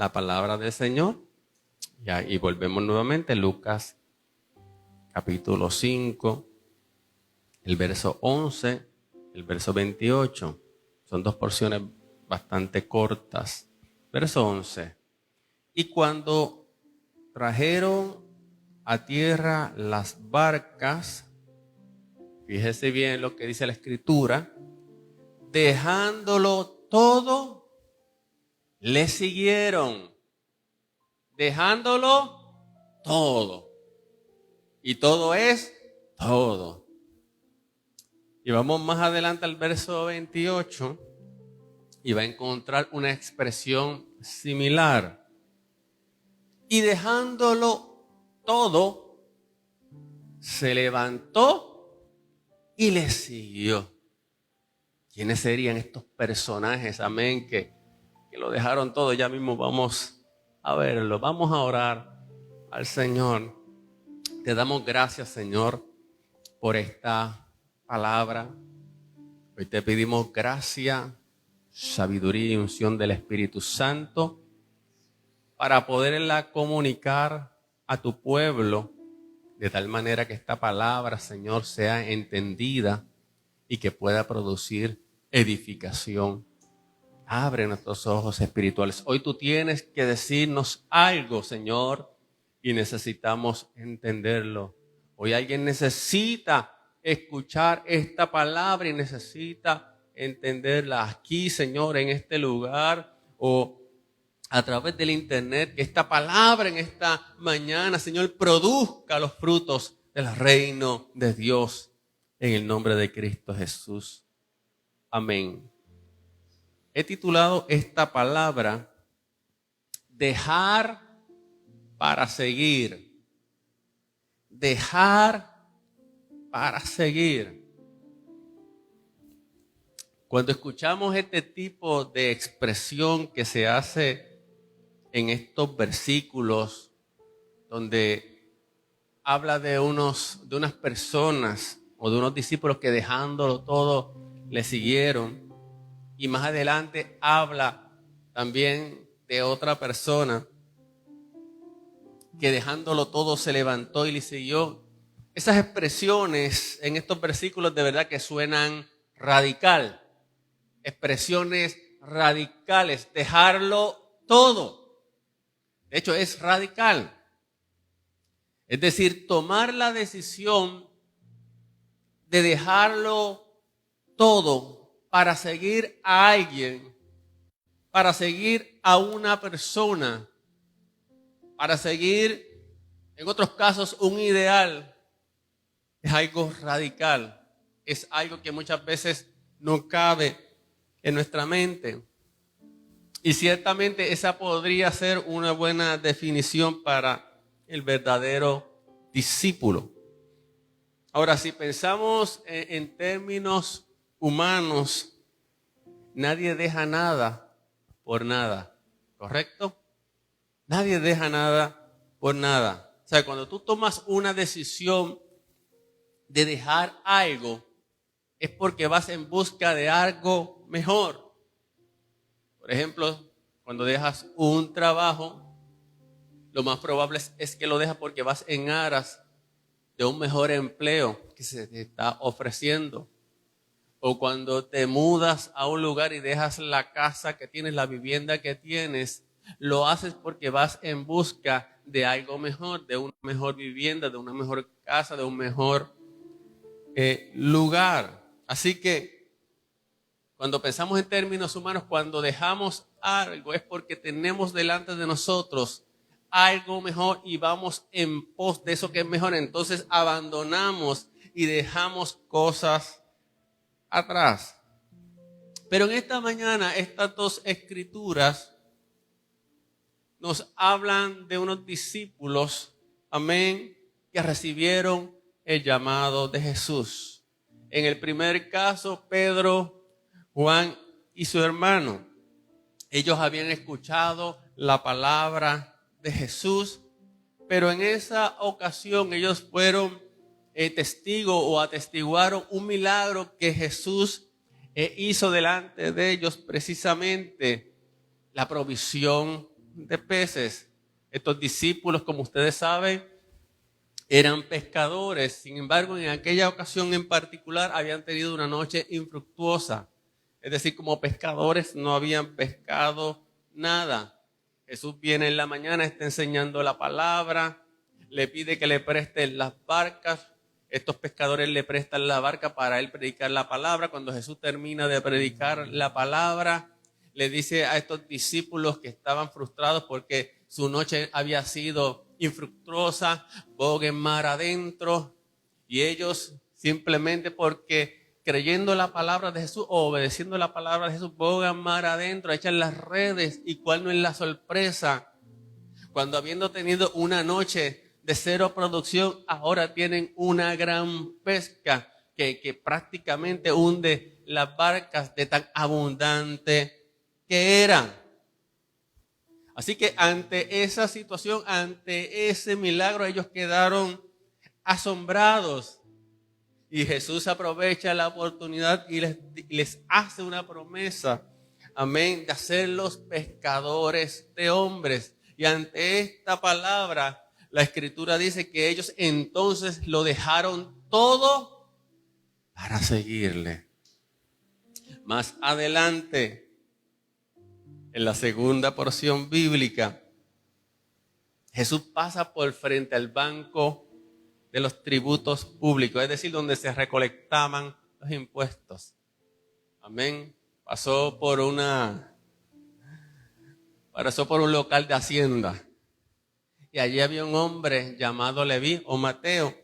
la palabra del Señor. Y volvemos nuevamente a Lucas capítulo 5, el verso 11, el verso 28. Son dos porciones bastante cortas. Verso 11. Y cuando trajeron a tierra las barcas, fíjese bien lo que dice la Escritura, dejándolo todo, le siguieron. Dejándolo todo. Y todo es todo. Y vamos más adelante al verso 28 y va a encontrar una expresión similar. Y dejándolo todo, se levantó y le siguió. ¿Quiénes serían estos personajes, amén, que lo dejaron todo? Ya mismo vamos a verlo. Vamos a orar al Señor. Te damos gracias, Señor, por esta palabra. Hoy te pedimos gracia, sabiduría y unción del Espíritu Santo para poderla comunicar a tu pueblo de tal manera que esta palabra, Señor, sea entendida y que pueda producir edificación. Abre nuestros ojos espirituales. Hoy tú tienes que decirnos algo, Señor, y necesitamos entenderlo. Hoy alguien necesita escuchar esta palabra y necesita entenderla aquí, Señor, en este lugar o a través del internet. Que esta palabra en esta mañana, Señor, produzca los frutos del reino de Dios en el nombre de Cristo Jesús. Amén. He titulado esta palabra dejar para seguir. Dejar para seguir. Cuando escuchamos este tipo de expresión que se hace en estos versículos, donde habla de unas personas o de unos discípulos que dejándolo todo le siguieron, y más adelante habla también de otra persona que dejándolo todo se levantó y le siguió. Esas expresiones en estos versículos de verdad que suenan radical. Expresiones radicales. Dejarlo todo. De hecho, es radical. Es decir, tomar la decisión de dejarlo todo para seguir a alguien, para seguir a una persona, para seguir, en otros casos, un ideal. Es algo radical, es algo que muchas veces no cabe en nuestra mente. Y ciertamente esa podría ser una buena definición para el verdadero discípulo. Ahora, si pensamos en términos humanos, nadie deja nada por nada, ¿correcto? Nadie deja nada por nada. O sea, cuando tú tomas una decisión de dejar algo, es porque vas en busca de algo mejor. Por ejemplo, cuando dejas un trabajo, lo más probable es que lo dejas porque vas en aras de un mejor empleo que se te está ofreciendo. O cuando te mudas a un lugar y dejas la casa que tienes, la vivienda que tienes, lo haces porque vas en busca de algo mejor, de una mejor vivienda, de una mejor casa, de un mejor lugar. Así que cuando pensamos en términos humanos, cuando dejamos algo es porque tenemos delante de nosotros algo mejor y vamos en pos de eso que es mejor. Entonces abandonamos y dejamos cosas atrás. Pero en esta mañana estas dos escrituras nos hablan de unos discípulos, amén, que recibieron el llamado de Jesús. En el primer caso, Pedro, Juan y su hermano. Ellos habían escuchado la palabra de Jesús, pero en esa ocasión ellos fueron testigos o atestiguaron un milagro que Jesús hizo delante de ellos, precisamente la provisión de peces. Estos discípulos, como ustedes saben, eran pescadores. Sin embargo, en aquella ocasión en particular habían tenido una noche infructuosa. Es decir, como pescadores no habían pescado nada. Jesús viene en la mañana, está enseñando la palabra, le pide que le presten las barcas. Estos pescadores le prestan la barca para él predicar la palabra. Cuando Jesús termina de predicar la palabra, le dice a estos discípulos que estaban frustrados porque su noche había sido infructuosa, boguen mar adentro, y ellos simplemente porque creyendo la palabra de Jesús o obedeciendo la palabra de Jesús, bogan mar adentro, echan las redes. ¿Y cuál no es la sorpresa? Cuando habiendo tenido una noche de cero producción, ahora tienen una gran pesca que prácticamente hunde las barcas de tan abundante que eran. Así que ante esa situación, ante ese milagro, ellos quedaron asombrados. Y Jesús aprovecha la oportunidad y les hace una promesa, amén, de hacerlos pescadores de hombres. Y ante esta palabra, la Escritura dice que ellos entonces lo dejaron todo para seguirle. Más adelante, en la segunda porción bíblica, Jesús pasa por frente al banco de los tributos públicos, es decir, donde se recolectaban los impuestos. Amén. Pasó por un local de hacienda. Y allí había un hombre llamado Leví o Mateo.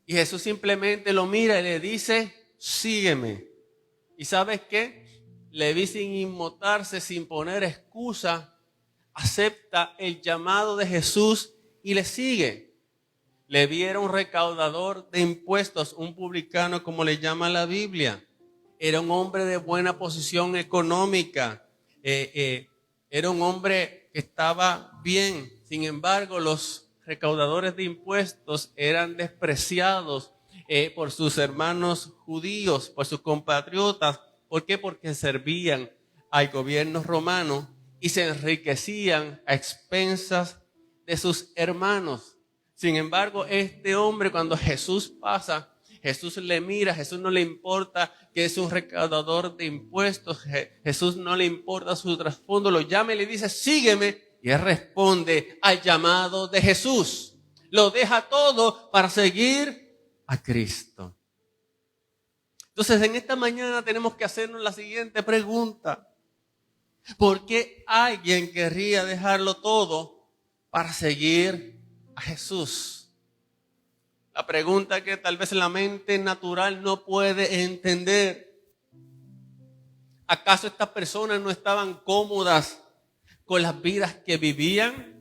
Y Jesús simplemente lo mira y le dice, sígueme. ¿Y sabes qué? Leví, sin inmutarse, sin poner excusa, acepta el llamado de Jesús y le sigue. Leví era un recaudador de impuestos, un publicano como le llama la Biblia. Era un hombre de buena posición económica. Era un hombre que estaba bien. Sin embargo, los recaudadores de impuestos eran despreciados por sus hermanos judíos, por sus compatriotas. ¿Por qué? Porque servían al gobierno romano y se enriquecían a expensas de sus hermanos. Sin embargo, este hombre, cuando Jesús pasa, Jesús le mira, Jesús no le importa que es un recaudador de impuestos, Jesús no le importa su trasfondo, lo llama y le dice, sígueme. Y él responde al llamado de Jesús. Lo deja todo para seguir a Cristo. Entonces, en esta mañana tenemos que hacernos la siguiente pregunta. ¿Por qué alguien querría dejarlo todo para seguir a Jesús? La pregunta que tal vez la mente natural no puede entender. ¿Acaso estas personas no estaban cómodas con las vidas que vivían?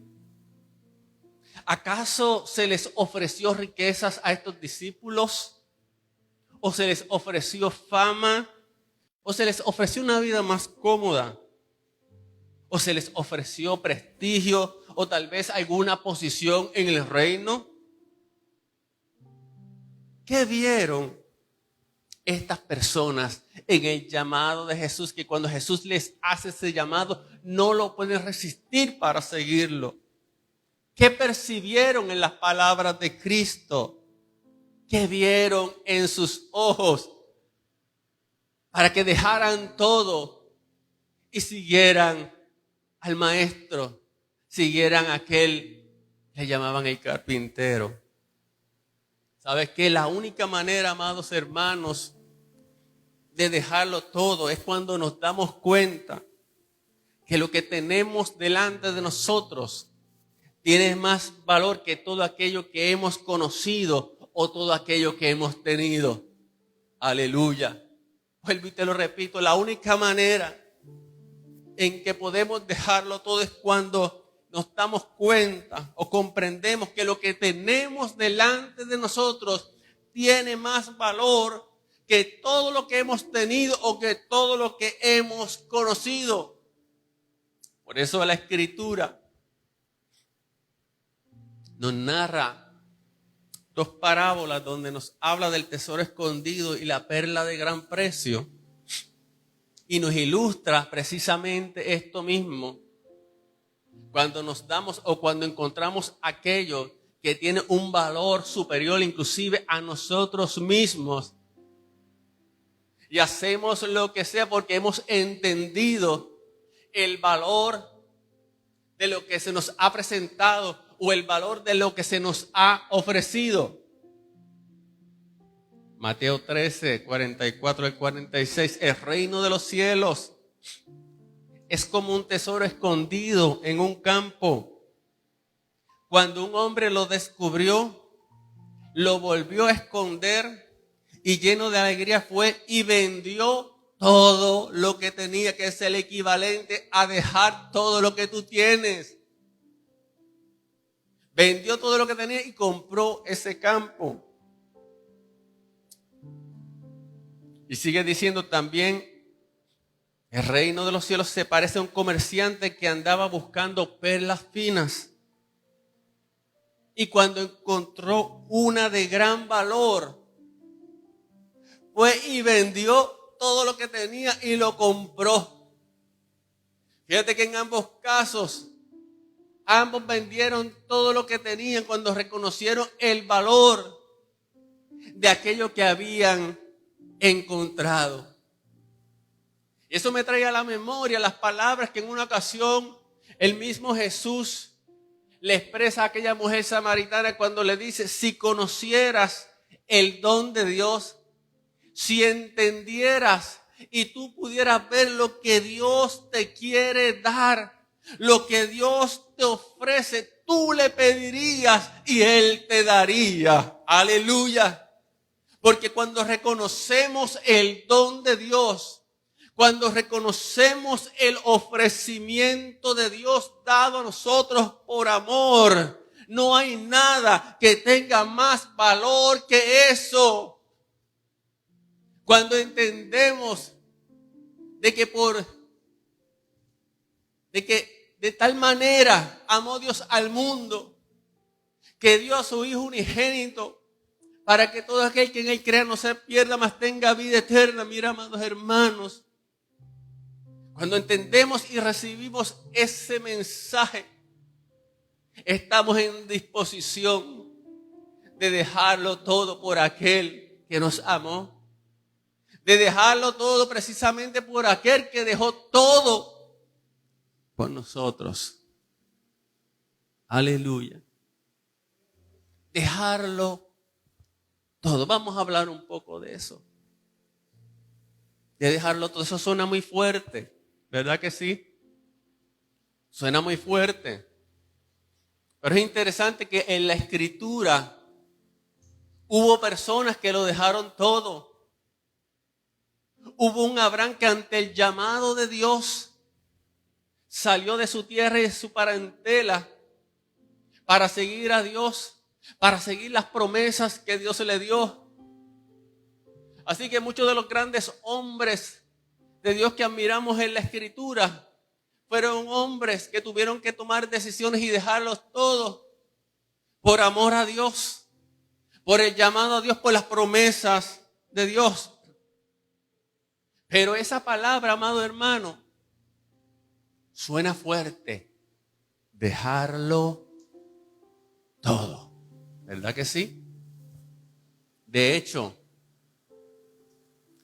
¿Acaso se les ofreció riquezas a estos discípulos? ¿O se les ofreció fama? ¿O se les ofreció una vida más cómoda? ¿O se les ofreció prestigio? ¿O tal vez alguna posición en el reino? ¿Qué vieron estas personas en el llamado de Jesús? Que cuando Jesús les hace ese llamado, no lo pueden resistir para seguirlo. ¿Qué percibieron en las palabras de Cristo? ¿Qué vieron en sus ojos para que dejaran todo y siguieran al maestro, siguieran a aquel que le llamaban el carpintero? ¿Sabes qué? La única manera, amados hermanos, de dejarlo todo es cuando nos damos cuenta que lo que tenemos delante de nosotros tiene más valor que todo aquello que hemos conocido o todo aquello que hemos tenido. Aleluya. Vuelvo y te lo repito, la única manera en que podemos dejarlo todo es cuando nos damos cuenta o comprendemos que lo que tenemos delante de nosotros tiene más valor que todo lo que hemos tenido o que todo lo que hemos conocido. Por eso la Escritura nos narra dos parábolas donde nos habla del tesoro escondido y la perla de gran precio, y nos ilustra precisamente esto mismo. cuando nos damos o cuando encontramos aquello que tiene un valor superior inclusive a nosotros mismos, y hacemos lo que sea porque hemos entendido el valor de lo que se nos ha presentado o el valor de lo que se nos ha ofrecido. Mateo 13, 44 al 46. El reino de los cielos es como un tesoro escondido en un campo. Cuando un hombre lo descubrió, lo volvió a esconder y lleno de alegría fue y vendió todo lo que tenía, que es el equivalente a dejar todo lo que tú tienes. Vendió todo lo que tenía y compró ese campo. Y sigue diciendo también, el reino de los cielos se parece a un comerciante que andaba buscando perlas finas. Y cuando encontró una de gran valor, fue y vendió todo lo que tenía y lo compró. Fíjate que en ambos casos, ambos vendieron todo lo que tenían cuando reconocieron el valor de aquello que habían encontrado. Y eso me trae a la memoria las palabras que en una ocasión el mismo Jesús le expresa a aquella mujer samaritana cuando le dice: si conocieras el don de Dios, si entendieras y tú pudieras ver lo que Dios te quiere dar, lo que Dios te ofrece, tú le pedirías y Él te daría. Aleluya. Porque cuando reconocemos el don de Dios, cuando reconocemos el ofrecimiento de Dios dado a nosotros por amor, no hay nada que tenga más valor que eso. Cuando entendemos de que de tal manera amó Dios al mundo, que dio a su Hijo unigénito, para que todo aquel que en Él crea no se pierda, mas tenga vida eterna. Mira, amados hermanos, cuando entendemos y recibimos ese mensaje, estamos en disposición de dejarlo todo por aquel que nos amó. De dejarlo todo precisamente por aquel que dejó todo por nosotros. Aleluya. Dejarlo todo. Vamos a hablar un poco de eso. De dejarlo todo. Eso suena muy fuerte, ¿verdad que sí? Suena muy fuerte. Pero es interesante que en la Escritura hubo personas que lo dejaron todo. Hubo un Abraham que ante el llamado de Dios salió de su tierra y de su parentela para seguir a Dios, para seguir las promesas que Dios le dio. Así que muchos de los grandes hombres de Dios que admiramos en la Escritura fueron hombres que tuvieron que tomar decisiones y dejarlos todos por amor a Dios, por el llamado a Dios, por las promesas de Dios. Pero esa palabra, amado hermano, suena fuerte. Dejarlo todo. ¿Verdad que sí? De hecho,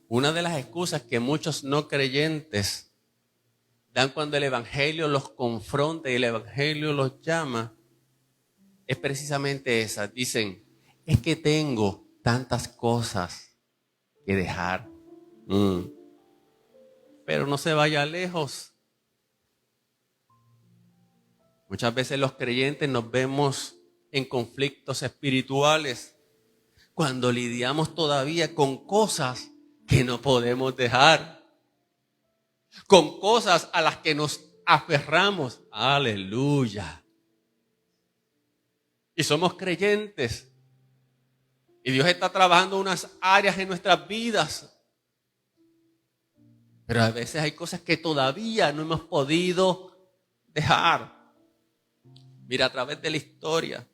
una de las excusas que muchos no creyentes dan cuando el Evangelio los confronta y el Evangelio los llama, es precisamente esa. Dicen, es que tengo tantas cosas que dejar. Pero no se vaya lejos. Muchas veces los creyentes nos vemos en conflictos espirituales cuando lidiamos todavía con cosas que no podemos dejar, con cosas a las que nos aferramos. Aleluya. Y somos creyentes y Dios está trabajando unas áreas en nuestras vidas. Pero a veces hay cosas que todavía no hemos podido dejar. Mira, a través de la historia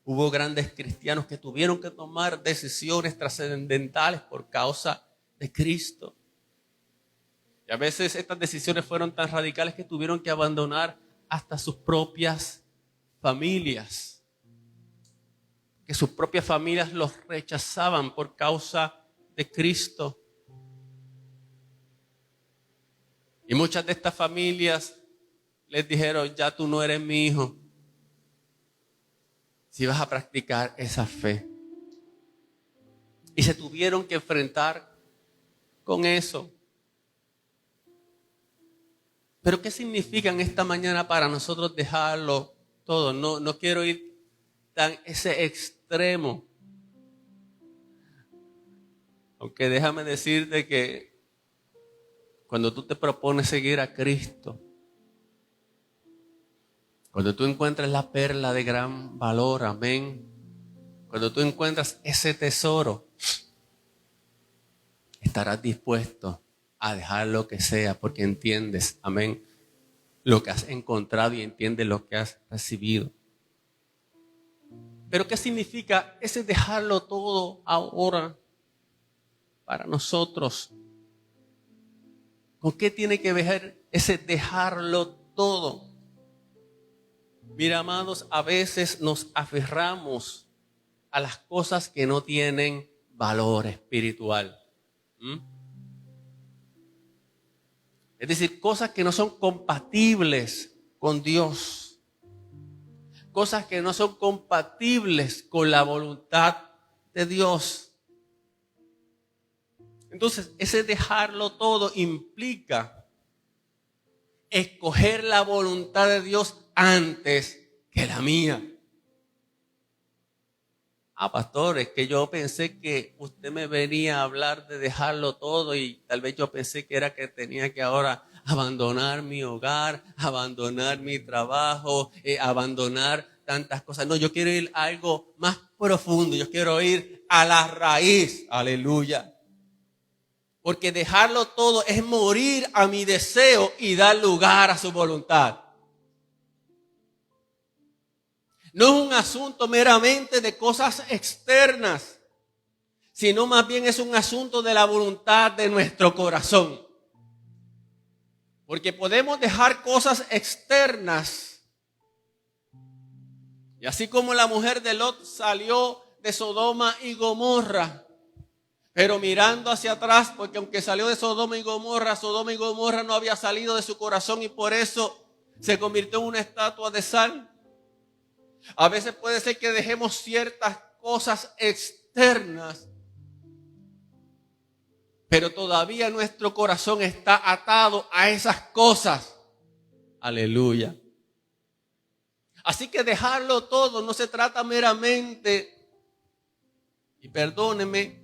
hubo grandes cristianos que tuvieron que tomar decisiones trascendentales por causa de Cristo. Y a veces estas decisiones fueron tan radicales que tuvieron que abandonar hasta sus propias familias. Que sus propias familias los rechazaban por causa de Cristo. Y muchas de estas familias les dijeron, ya tú no eres mi hijo si vas a practicar esa fe. Y se tuvieron que enfrentar con eso. Pero ¿qué significa en esta mañana para nosotros dejarlo todo? No quiero ir tan ese extremo. Aunque déjame decirte que cuando tú te propones seguir a Cristo, cuando tú encuentras la perla de gran valor, amén, cuando tú encuentras ese tesoro, estarás dispuesto a dejar lo que sea porque entiendes, amén, lo que has encontrado y entiendes lo que has recibido. Pero ¿qué significa ese dejarlo todo ahora para nosotros? ¿Con qué tiene que ver ese dejarlo todo? Mira, amados, a veces nos aferramos a las cosas que no tienen valor espiritual. Es decir, cosas que no son compatibles con Dios. Cosas que no son compatibles con la voluntad de Dios. Entonces, ese dejarlo todo implica escoger la voluntad de Dios antes que la mía. Pastor, es que yo pensé que usted me venía a hablar de dejarlo todo y tal vez yo pensé que era que tenía que ahora abandonar mi hogar, abandonar mi trabajo, abandonar tantas cosas. No, yo quiero ir a algo más profundo, yo quiero ir a la raíz, aleluya. Porque dejarlo todo es morir a mi deseo y dar lugar a su voluntad. No es un asunto meramente de cosas externas, sino más bien es un asunto de la voluntad de nuestro corazón. Porque podemos dejar cosas externas. Y así como la mujer de Lot salió de Sodoma y Gomorra, pero mirando hacia atrás, porque aunque salió de Sodoma y Gomorra no había salido de su corazón y por eso se convirtió en una estatua de sal. A veces puede ser que dejemos ciertas cosas externas, pero todavía nuestro corazón está atado a esas cosas. Aleluya. Así que dejarlo todo no se trata meramente, y perdóneme,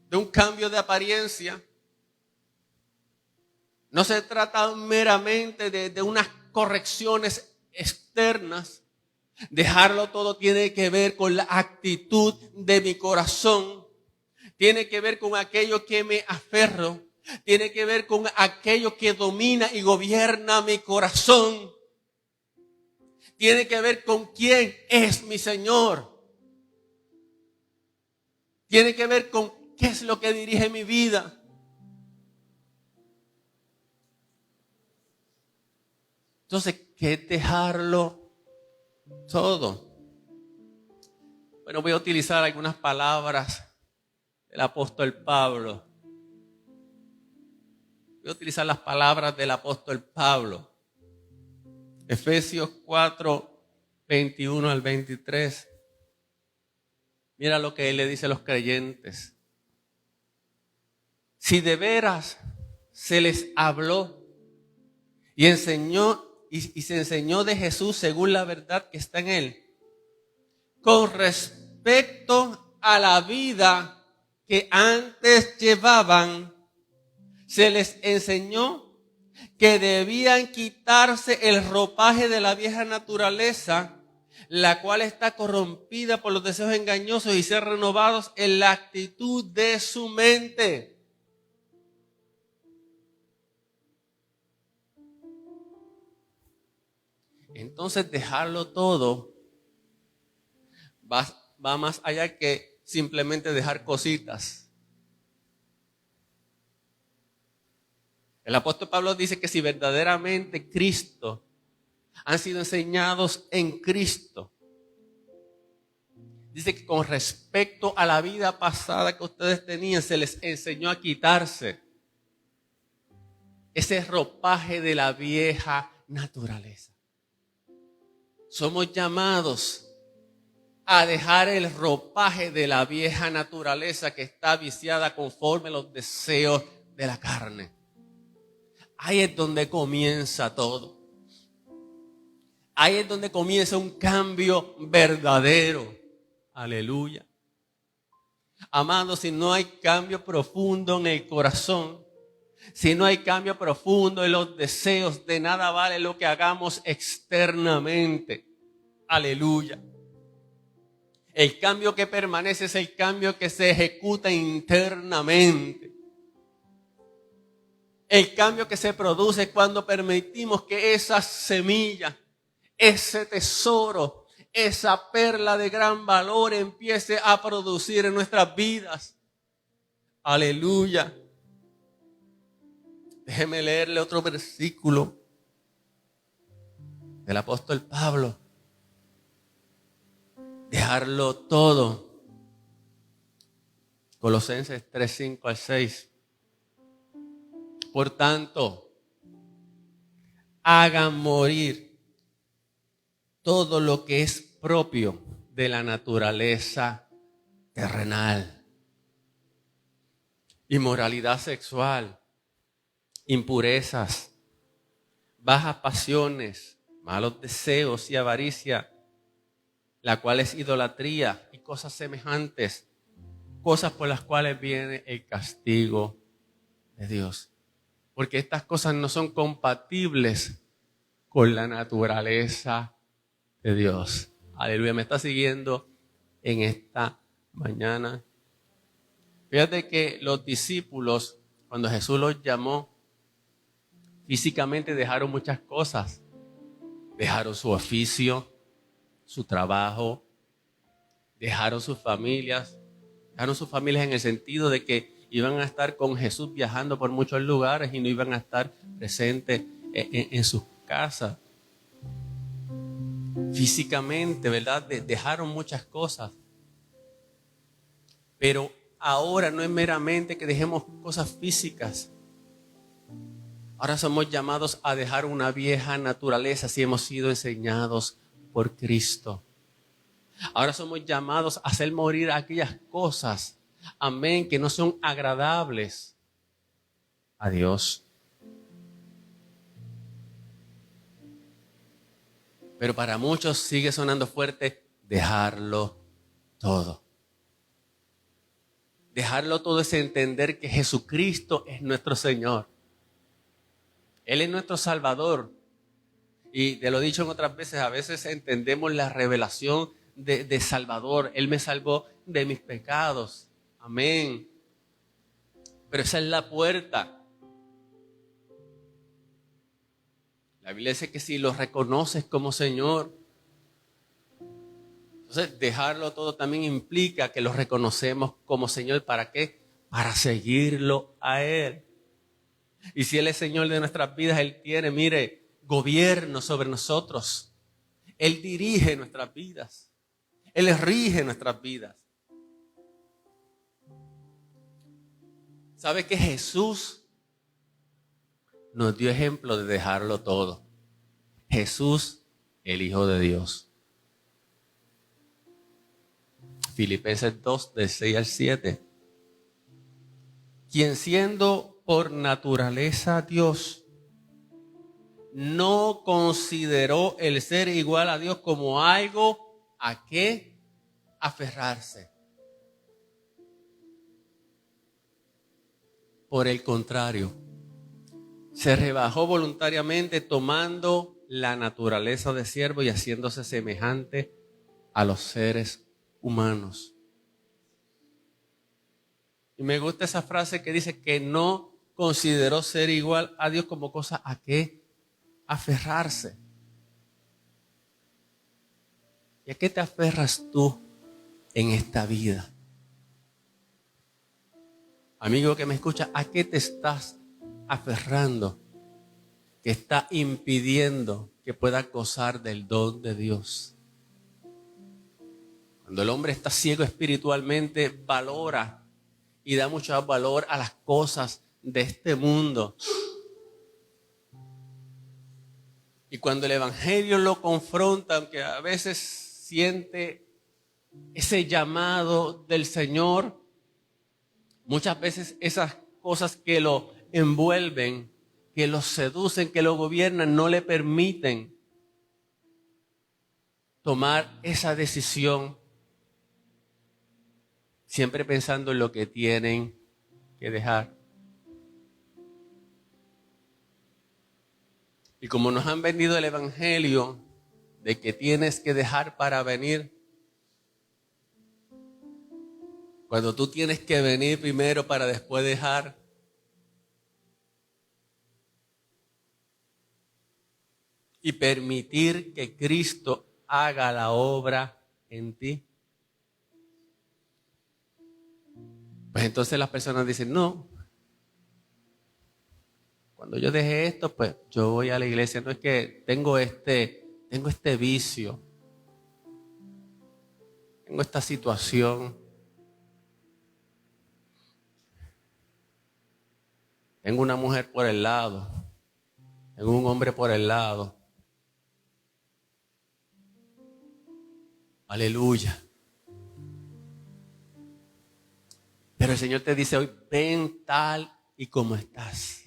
de un cambio de apariencia. No se trata meramente de unas correcciones externas. Dejarlo todo tiene que ver con la actitud de mi corazón. Tiene que ver con aquello que me aferro. Tiene que ver con aquello que domina y gobierna mi corazón. Tiene que ver con quién es mi Señor. Tiene que ver con qué es lo que dirige mi vida. Entonces, ¿qué es dejarlo todo? Bueno, voy a utilizar algunas palabras del apóstol Pablo. Voy a utilizar las palabras del apóstol Pablo. Efesios 4, 21 al 23. Mira lo que él le dice a los creyentes. Si de veras se les habló y enseñó y se enseñó de Jesús según la verdad que está en él, con respecto a la vida que antes llevaban, se les enseñó que debían quitarse el ropaje de la vieja naturaleza, la cual está corrompida por los deseos engañosos, y ser renovados en la actitud de su mente. Entonces, dejarlo todo va más allá que simplemente dejar cositas. El apóstol Pablo dice que si verdaderamente Cristo Han sido enseñados en Cristo. Dice que con respecto a la vida pasada que ustedes tenían, se les enseñó a quitarse ese ropaje de la vieja naturaleza. Somos llamados a dejar el ropaje de la vieja naturaleza que está viciada conforme a los deseos de la carne. Ahí es donde comienza todo. Ahí es donde comienza un cambio verdadero. Aleluya. Amados, si no hay cambio profundo en el corazón, si no hay cambio profundo en los deseos, de nada vale lo que hagamos externamente. Aleluya. El cambio que permanece es el cambio que se ejecuta internamente. El cambio que se produce cuando permitimos que esa semilla, ese tesoro, esa perla de gran valor empiece a producir en nuestras vidas. Aleluya. Déjeme leerle otro versículo del apóstol Pablo. Dejarlo todo. Colosenses 3, 5 al 6. Por tanto, hagan morir todo lo que es propio de la naturaleza terrenal. Inmoralidad sexual, impurezas, bajas pasiones, malos deseos y avaricia, la cual es idolatría y cosas semejantes, cosas por las cuales viene el castigo de Dios. Porque estas cosas no son compatibles con la naturaleza de Dios. Aleluya, ¿me está siguiendo en esta mañana? Fíjate que los discípulos, cuando Jesús los llamó, físicamente dejaron muchas cosas. Dejaron su oficio, su trabajo, dejaron sus familias en el sentido de que iban a estar con Jesús viajando por muchos lugares y no iban a estar presentes en sus casas. Físicamente, ¿verdad? Dejaron muchas cosas. Pero ahora no es meramente que dejemos cosas físicas. Ahora somos llamados a dejar una vieja naturaleza si hemos sido enseñados por Cristo. Ahora somos llamados a hacer morir aquellas cosas, amén, que no son agradables a Dios. Pero para muchos sigue sonando fuerte dejarlo todo. Dejarlo todo es entender que Jesucristo es nuestro Señor. Él es nuestro Salvador. Y te lo he dicho en otras veces, a veces entendemos la revelación de Salvador. Él me salvó de mis pecados. Amén. Pero esa es la puerta. La Biblia dice que si lo reconoces como Señor, entonces dejarlo todo también implica que lo reconocemos como Señor. ¿Para qué? Para seguirlo a Él. Y si Él es Señor de nuestras vidas, Él tiene, mire, gobierno sobre nosotros. Él dirige nuestras vidas. Él rige nuestras vidas. ¿Sabe que Jesús nos dio ejemplo de dejarlo todo? Jesús, el Hijo de Dios. Filipenses 2, del 6 al 7. Quien siendo por naturaleza Dios, no consideró el ser igual a Dios como algo a qué aferrarse. Por el contrario, se rebajó voluntariamente tomando la naturaleza de siervo y haciéndose semejante a los seres humanos. Y me gusta esa frase que dice que no consideró ser igual a Dios como cosa a qué aferrarse. ¿Y a qué te aferras tú en esta vida? Amigo que me escucha, ¿a qué te estás aferrando? que está impidiendo que pueda gozar del don de Dios. Cuando el hombre está ciego espiritualmente, valora y da mucho valor a las cosas de este mundo. Y cuando el evangelio lo confronta, aunque a veces siente ese llamado del Señor, muchas veces esas cosas que lo envuelven, que lo seducen, que lo gobiernan, no le permiten tomar esa decisión, siempre pensando en lo que tienen que dejar. Y como nos han vendido el evangelio de que tienes que dejar para venir, cuando tú tienes que venir primero para después dejar, y permitir que Cristo haga la obra en ti, pues entonces las personas dicen, no, cuando yo deje esto, pues yo voy a la iglesia. No es que tengo este vicio, tengo esta situación, tengo una mujer por el lado, tengo un hombre por el lado. Aleluya. Pero el Señor te dice hoy, ven tal y como estás.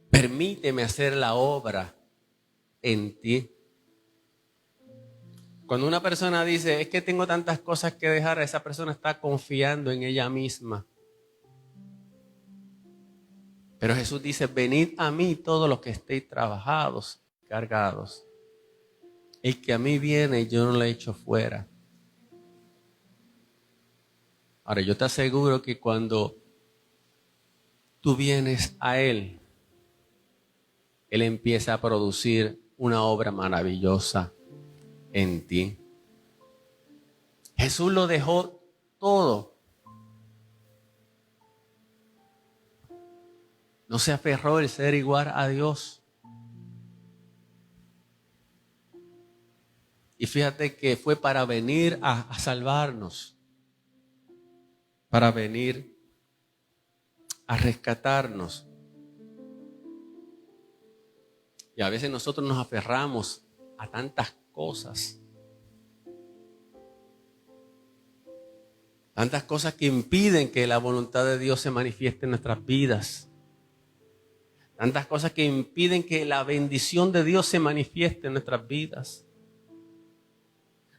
Permíteme hacer la obra en ti. Cuando una persona dice, es que tengo tantas cosas que dejar, esa persona está confiando en ella misma. Pero Jesús dice, venid a mí todos los que estéis trabajados, cargados. El que a mí viene, yo no le echo fuera. Ahora, yo te aseguro que cuando tú vienes a Él, Él empieza a producir una obra maravillosa en ti. Jesús lo dejó todo. No se aferró el ser igual a Dios. Y fíjate que fue para venir a salvarnos, para venir a rescatarnos. Y a veces nosotros nos aferramos a tantas cosas. Tantas cosas que impiden que la voluntad de Dios se manifieste en nuestras vidas. Tantas cosas que impiden que la bendición de Dios se manifieste en nuestras vidas.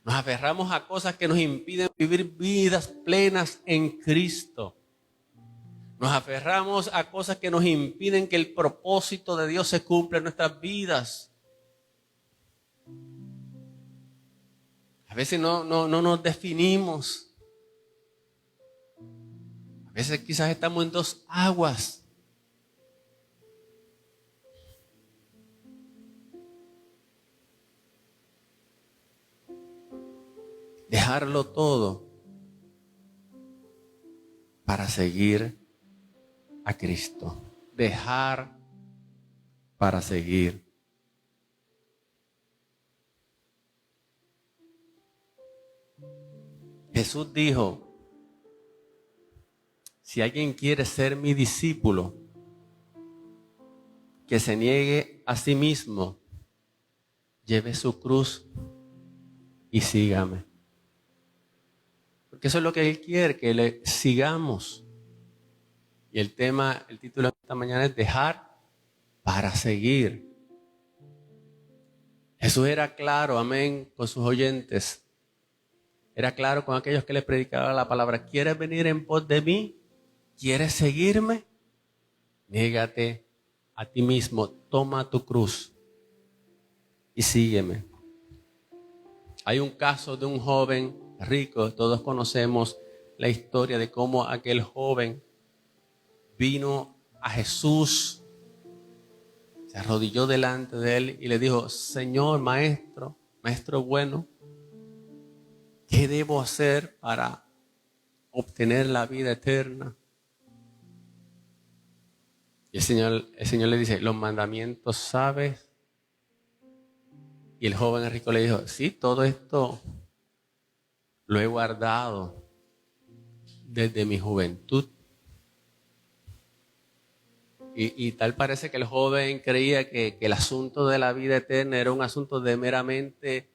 Nos aferramos a cosas que nos impiden vivir vidas plenas en Cristo. Nos aferramos a cosas que nos impiden que el propósito de Dios se cumpla en nuestras vidas. A veces no nos definimos. A veces quizás estamos en dos aguas. Dejarlo todo para seguir a Cristo. Dejar para seguir. Jesús dijo, si alguien quiere ser mi discípulo, que se niegue a sí mismo, lleve su cruz y sígame. Porque eso es lo que Él quiere, que le sigamos. Y el título de esta mañana es dejar para seguir. Jesús era claro, amén, con sus oyentes. Era claro con aquellos que le predicaban la palabra. ¿Quieres venir en pos de mí? ¿Quieres seguirme? Niégate a ti mismo, toma tu cruz y sígueme. Hay un caso de un joven rico, todos conocemos la historia de cómo aquel joven vino a Jesús, se arrodilló delante de él y le dijo, Señor, maestro bueno, ¿qué debo hacer para obtener la vida eterna? Y el Señor le dice, los mandamientos sabes. Y el joven rico le dijo, sí, todo esto lo he guardado desde mi juventud. Y tal parece que el joven creía que el asunto de la vida eterna era un asunto de meramente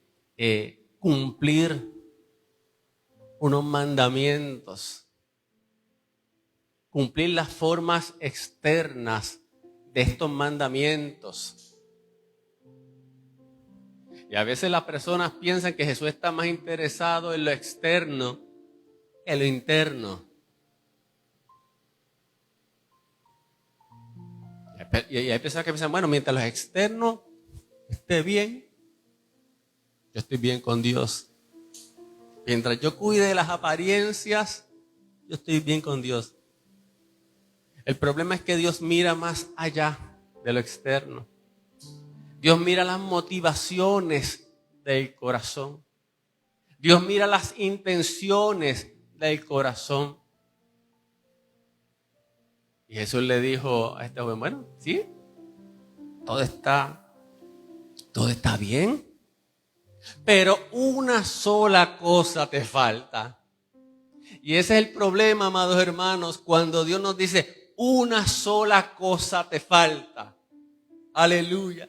cumplir unos mandamientos, cumplir las formas externas de estos mandamientos. Y a veces las personas piensan que Jesús está más interesado en lo externo que en lo interno. Y hay personas que piensan, bueno, mientras lo externo esté bien, yo estoy bien con Dios. Mientras yo cuide las apariencias, yo estoy bien con Dios. El problema es que Dios mira más allá de lo externo. Dios mira las motivaciones del corazón. Dios mira las intenciones del corazón. Y Jesús le dijo a este joven, bueno, sí, todo está bien, pero una sola cosa te falta. Y ese es el problema, amados hermanos, cuando Dios nos dice, una sola cosa te falta. Aleluya.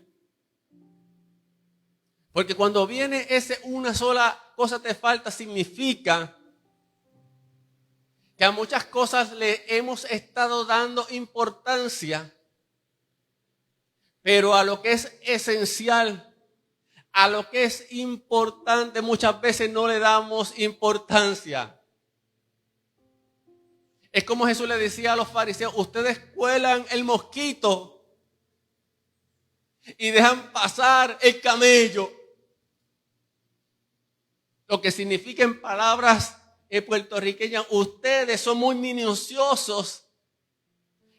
Porque cuando viene ese una sola cosa te falta, significa que a muchas cosas le hemos estado dando importancia, pero a lo que es esencial, a lo que es importante, muchas veces no le damos importancia. Es como Jesús le decía a los fariseos, ustedes cuelan el mosquito y dejan pasar el camello. Lo que significa en palabras puertorriqueñas, ustedes son muy minuciosos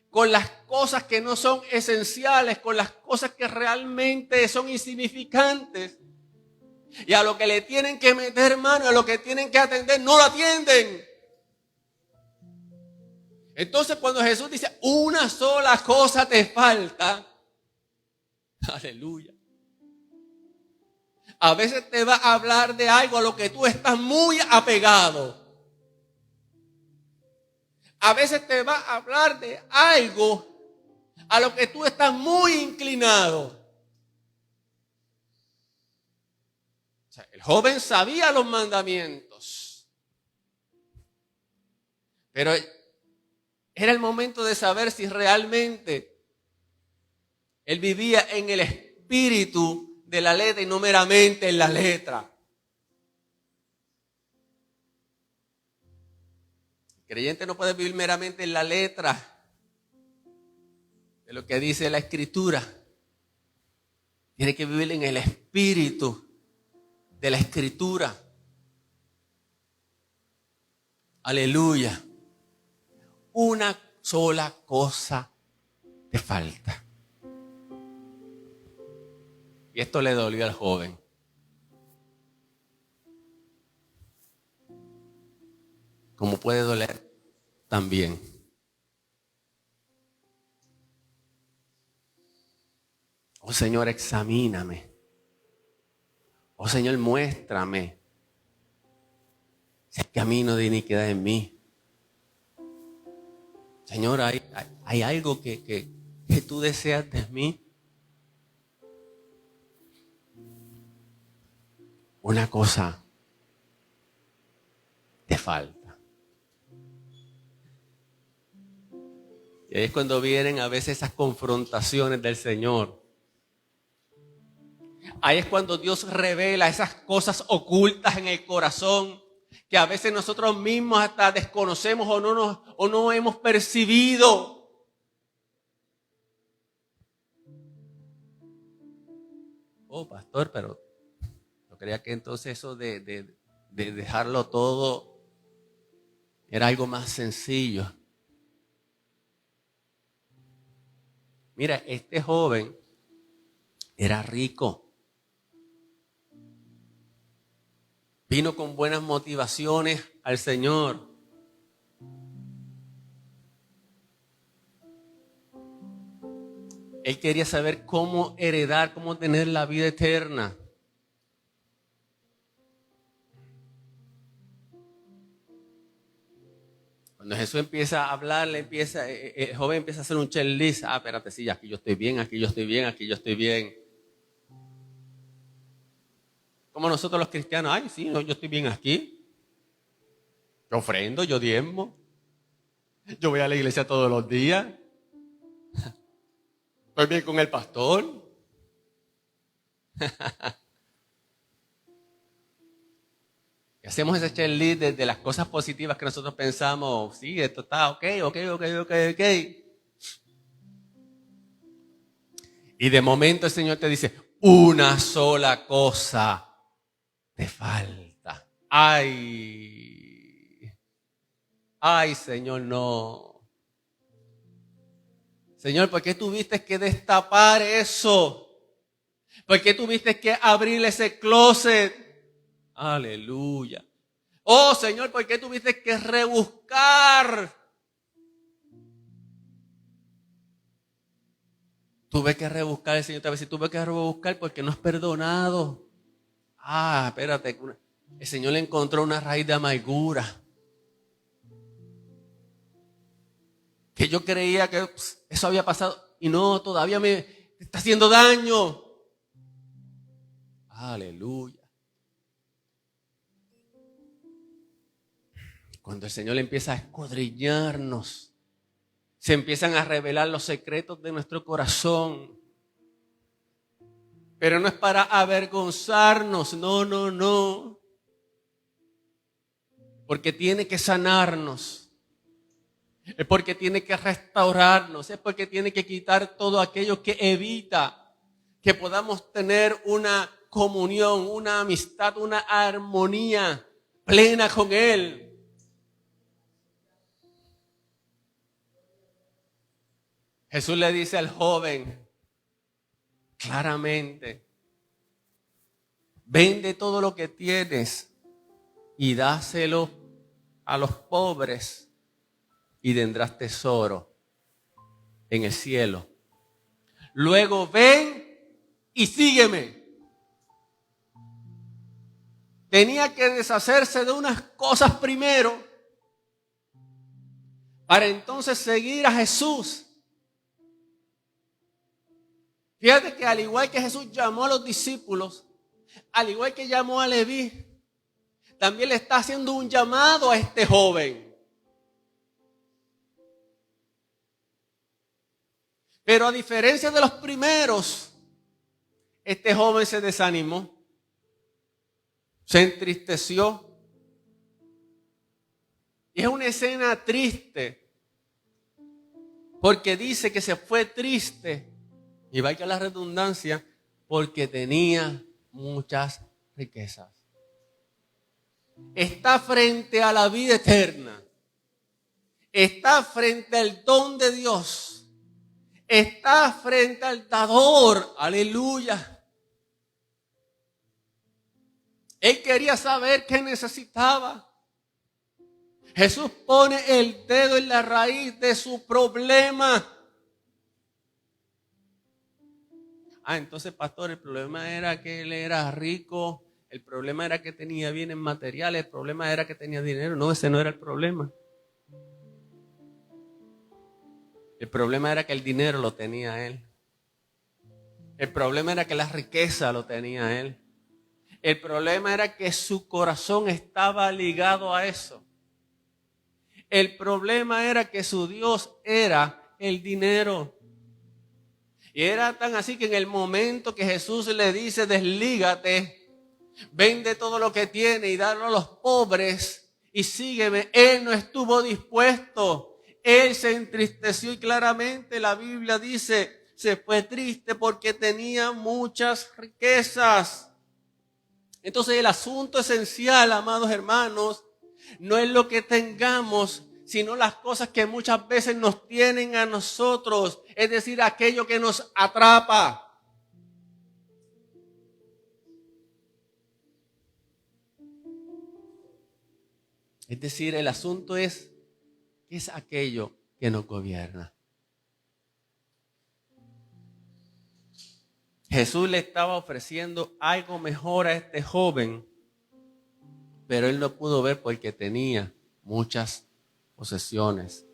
con las cosas que no son esenciales, con las cosas que realmente son insignificantes. Y a lo que le tienen que meter mano, a lo que tienen que atender, no lo atienden. Entonces cuando Jesús dice, una sola cosa te falta, aleluya. A veces te va a hablar de algo a lo que tú estás muy apegado. A veces te va a hablar de algo a lo que tú estás muy inclinado. O sea, el joven sabía los mandamientos, pero era el momento de saber si realmente él vivía en el espíritu de la letra y no meramente en la letra. El creyente no puede vivir meramente en la letra de lo que dice la Escritura. Tiene que vivir en el espíritu de la Escritura. Aleluya. Una sola cosa te falta. Y esto le dolió al joven. Como puede doler también. Oh Señor, examíname. Oh Señor, muéstrame si hay camino de iniquidad en mí. Señor, hay algo que tú deseas de mí. Una cosa te falta. Y ahí es cuando vienen a veces esas confrontaciones del Señor. Ahí es cuando Dios revela esas cosas ocultas en el corazón que a veces nosotros mismos hasta desconocemos o no hemos percibido. Oh, pastor, pero yo creía que entonces eso de dejarlo todo era algo más sencillo. Mira, este joven era rico. Vino con buenas motivaciones al Señor. Él quería saber cómo heredar, cómo tener la vida eterna. Cuando Jesús empieza a hablarle, el joven empieza a hacer un checklist. Espérate, sí, aquí yo estoy bien, aquí yo estoy bien, aquí yo estoy bien. Como nosotros los cristianos, sí, no, yo estoy bien aquí. Yo ofrendo, yo diezmo. Yo voy a la iglesia todos los días. Estoy bien con el pastor. Y hacemos ese checklist de las cosas positivas que nosotros pensamos. Sí, esto está ok. Y de momento el Señor te dice, una sola cosa te falta. Ay, Señor, no. Señor, ¿por qué tuviste que destapar eso? ¿Por qué tuviste que abrir ese closet? Aleluya. Oh, Señor, ¿por qué tuviste que rebuscar? Tuve que rebuscar, el Señor te va a decir, tuve que rebuscar porque no has perdonado. Espérate. El Señor le encontró una raíz de amargura. Que yo creía que eso había pasado y no, todavía me está haciendo daño. Aleluya. Cuando el Señor empieza a escudriñarnos, se empiezan a revelar los secretos de nuestro corazón. Pero no es para avergonzarnos, no. Porque tiene que sanarnos. Es porque tiene que restaurarnos. Es porque tiene que quitar todo aquello que evita que podamos tener una comunión, una amistad, una armonía plena con Él. Jesús le dice al joven claramente, vende todo lo que tienes y dáselo a los pobres y tendrás tesoro en el cielo. Luego ven y sígueme. Tenía que deshacerse de unas cosas primero para entonces seguir a Jesús. Fíjate que al igual que Jesús llamó a los discípulos, al igual que llamó a Leví, también le está haciendo un llamado a este joven. Pero a diferencia de los primeros, este joven se desanimó, se entristeció. Y es una escena triste, porque dice que se fue triste, y valga la redundancia, porque tenía muchas riquezas. Está frente a la vida eterna. Está frente al don de Dios. Está frente al dador. Aleluya. Él quería saber qué necesitaba. Jesús pone el dedo en la raíz de su problema. Entonces, pastor, el problema era que él era rico, el problema era que tenía bienes materiales, el problema era que tenía dinero. No, ese no era el problema. El problema era que el dinero lo tenía él. El problema era que la riqueza lo tenía él. El problema era que su corazón estaba ligado a eso. El problema era que su Dios era el dinero. Y era tan así que en el momento que Jesús le dice, deslígate, vende todo lo que tiene y dalo a los pobres y sígueme, él no estuvo dispuesto. Él se entristeció y claramente la Biblia dice, se fue triste porque tenía muchas riquezas. Entonces el asunto esencial, amados hermanos, no es lo que tengamos, sino las cosas que muchas veces nos tienen a nosotros, es decir, aquello que nos atrapa. Es decir, el asunto es, ¿qué es aquello que nos gobierna? Jesús le estaba ofreciendo algo mejor a este joven, pero él no pudo ver porque tenía muchas posesiones.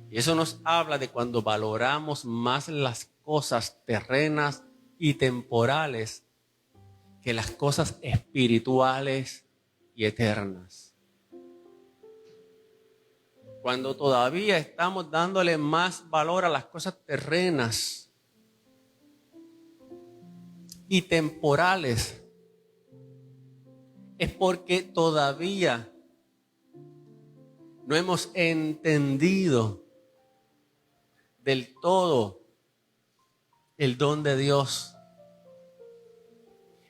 Y eso nos habla de cuando valoramos más las cosas terrenas y temporales que las cosas espirituales y eternas. Cuando todavía estamos dándole más valor a las cosas terrenas y temporales, es porque todavía no hemos entendido del todo el don de Dios.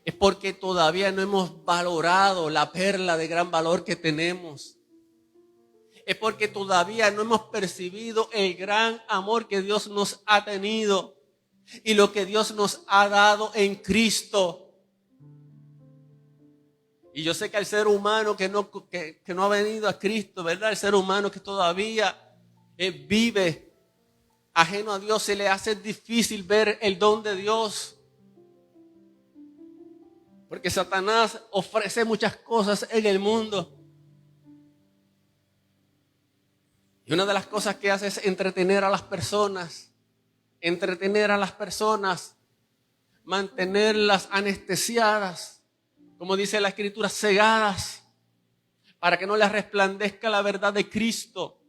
Es porque todavía no hemos valorado la perla de gran valor que tenemos. Es porque todavía no hemos percibido el gran amor que Dios nos ha tenido y lo que Dios nos ha dado en Cristo. Y yo sé que al ser humano que no ha venido a Cristo, ¿verdad? El ser humano que todavía vive ajeno a Dios, se le hace difícil ver el don de Dios. Porque Satanás ofrece muchas cosas en el mundo. Y una de las cosas que hace es entretener a las personas. Mantenerlas anestesiadas. Como dice la Escritura, cegadas, para que no les resplandezca la verdad de Cristo.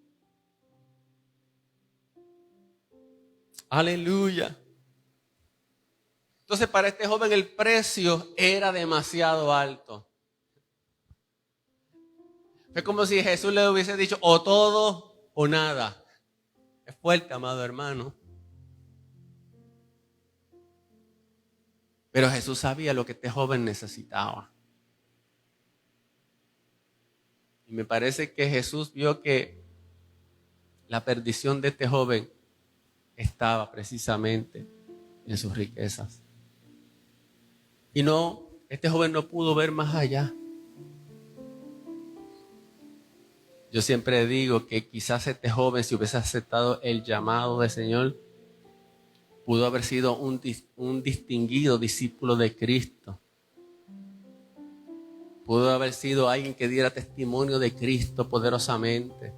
Aleluya. Entonces, para este joven el precio era demasiado alto. Fue como si Jesús le hubiese dicho o todo o nada. Es fuerte, amado hermano. Pero Jesús sabía lo que este joven necesitaba. Y me parece que Jesús vio que la perdición de este joven estaba precisamente en sus riquezas. Y este joven no pudo ver más allá. Yo siempre digo que quizás este joven, si hubiese aceptado el llamado del Señor, pudo haber sido un distinguido discípulo de Cristo. Pudo haber sido alguien que diera testimonio de Cristo poderosamente.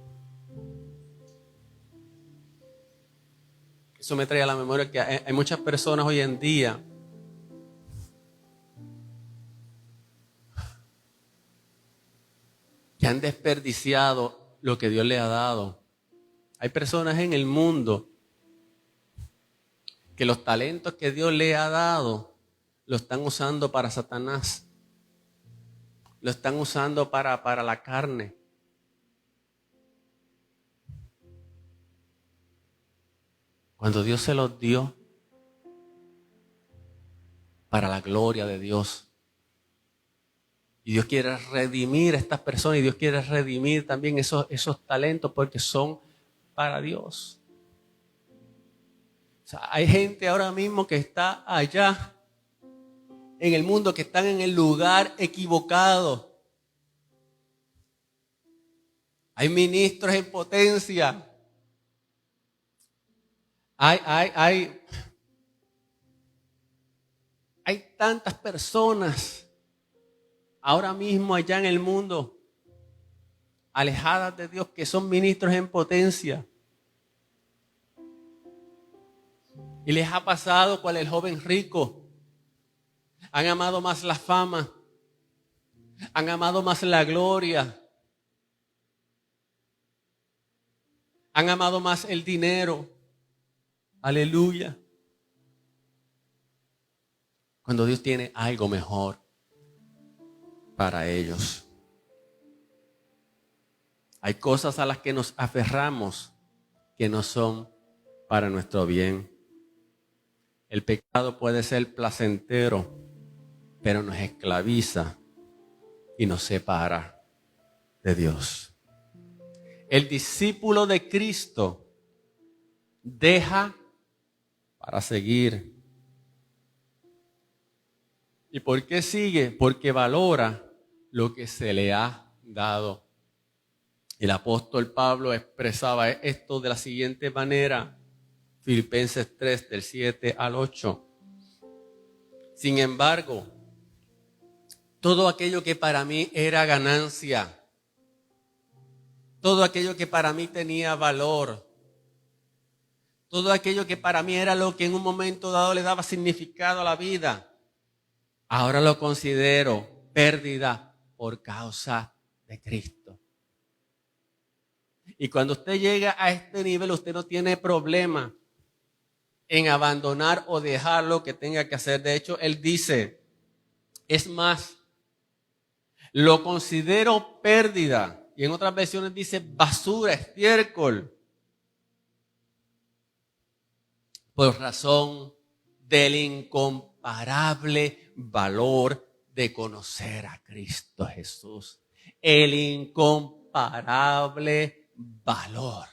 Eso me trae a la memoria que hay muchas personas hoy en día que han desperdiciado lo que Dios le ha dado. Hay personas en el mundo que los talentos que Dios le ha dado lo están usando para Satanás. Lo están usando para la carne. Cuando Dios se los dio para la gloria de Dios. Y Dios quiere redimir a estas personas y Dios quiere redimir también esos talentos porque son para Dios. O sea, hay gente ahora mismo que está allá en el mundo, que están en el lugar equivocado. Hay ministros en potencia. Hay tantas personas ahora mismo allá en el mundo alejadas de Dios que son ministros en potencia. Y les ha pasado cual el joven rico. Han amado más la fama. Han amado más la gloria. Han amado más el dinero. Aleluya. Cuando Dios tiene algo mejor para ellos. Hay cosas a las que nos aferramos que no son para nuestro bien. El pecado puede ser placentero, pero nos esclaviza y nos separa de Dios. El discípulo de Cristo deja para seguir. ¿Y por qué sigue? Porque valora lo que se le ha dado. El apóstol Pablo expresaba esto de la siguiente manera. Filipenses 3, del 7 al 8. Sin embargo, todo aquello que para mí era ganancia, todo aquello que para mí tenía valor, todo aquello que para mí era lo que en un momento dado le daba significado a la vida, ahora lo considero pérdida por causa de Cristo. Y cuando usted llega a este nivel, usted no tiene problema en abandonar o dejar lo que tenga que hacer. De hecho, él dice, es más, lo considero pérdida. Y en otras versiones dice basura, estiércol. Por razón del incomparable valor de conocer a Cristo Jesús. El incomparable valor.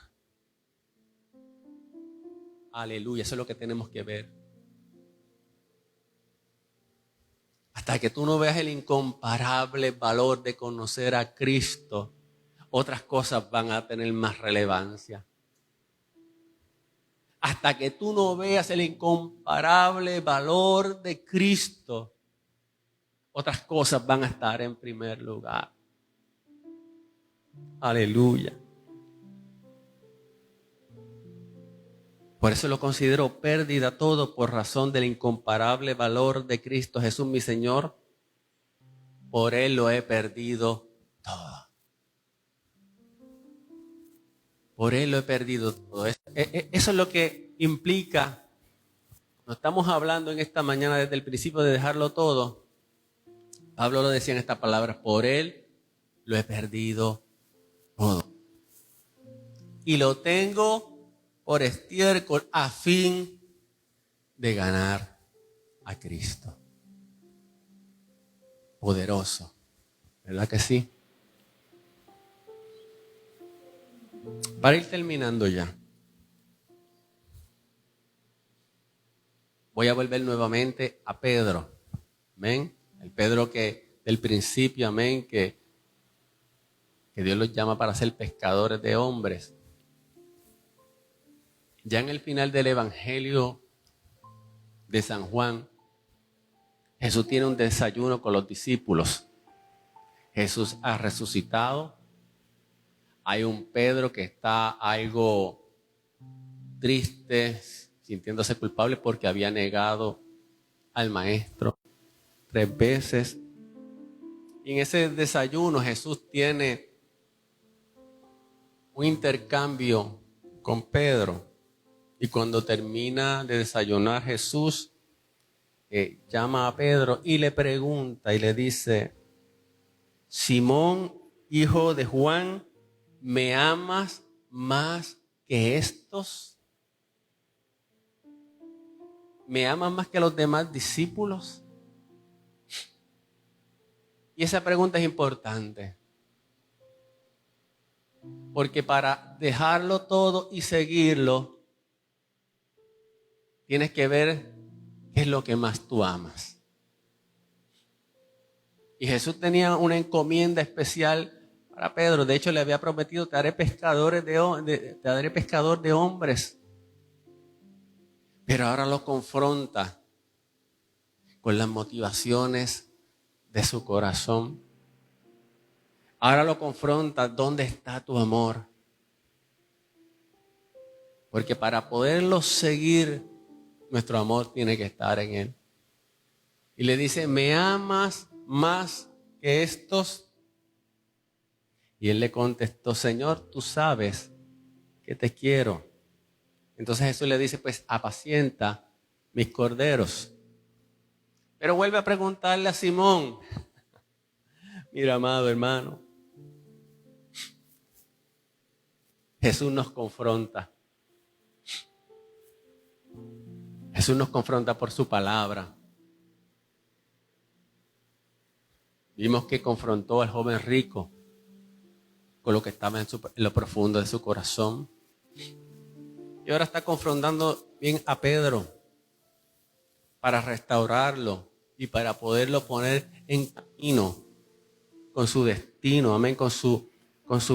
Aleluya, eso es lo que tenemos que ver. Hasta que tú no veas el incomparable valor de conocer a Cristo, otras cosas van a tener más relevancia. Hasta que tú no veas el incomparable valor de Cristo, otras cosas van a estar en primer lugar. Aleluya. Por eso lo considero pérdida todo por razón del incomparable valor de Cristo Jesús, mi Señor. Por Él lo he perdido todo. Por Él lo he perdido todo. Eso es lo que implica. No estamos hablando en esta mañana desde el principio de dejarlo todo. Pablo lo decía en estas palabras. Por Él lo he perdido todo. Y lo tengo por estiércol a fin de ganar a Cristo. Poderoso. ¿Verdad que sí? Para ir terminando ya, voy a volver nuevamente a Pedro. Amén. El Pedro que del principio, amén, que Dios los llama para ser pescadores de hombres. Ya en el final del Evangelio de San Juan, Jesús tiene un desayuno con los discípulos. Jesús ha resucitado. Hay un Pedro que está algo triste, sintiéndose culpable porque había negado al Maestro 3 veces. Y en ese desayuno Jesús tiene un intercambio con Pedro. Y cuando termina de desayunar, Jesús llama a Pedro y le pregunta y le dice: Simón, hijo de Juan, ¿me amas más que estos? ¿Me amas más que los demás discípulos? Y esa pregunta es importante. Porque para dejarlo todo y seguirlo, tienes que ver qué es lo que más tú amas. Y Jesús tenía una encomienda especial para Pedro. De hecho, le había prometido: te haré pescador de hombres. Pero ahora lo confronta con las motivaciones de su corazón. Ahora lo confronta: ¿dónde está tu amor? Porque para poderlo seguir, nuestro amor tiene que estar en Él. Y le dice: ¿me amas más que estos? Y Él le contestó: Señor, tú sabes que te quiero. Entonces Jesús le dice: pues apacienta mis corderos. Pero vuelve a preguntarle a Simón. Mira, amado hermano, Jesús nos confronta. Jesús nos confronta por su palabra. Vimos que confrontó al joven rico con lo que estaba en lo profundo de su corazón. Y ahora está confrontando bien a Pedro para restaurarlo y para poderlo poner en camino con su destino, amén, con su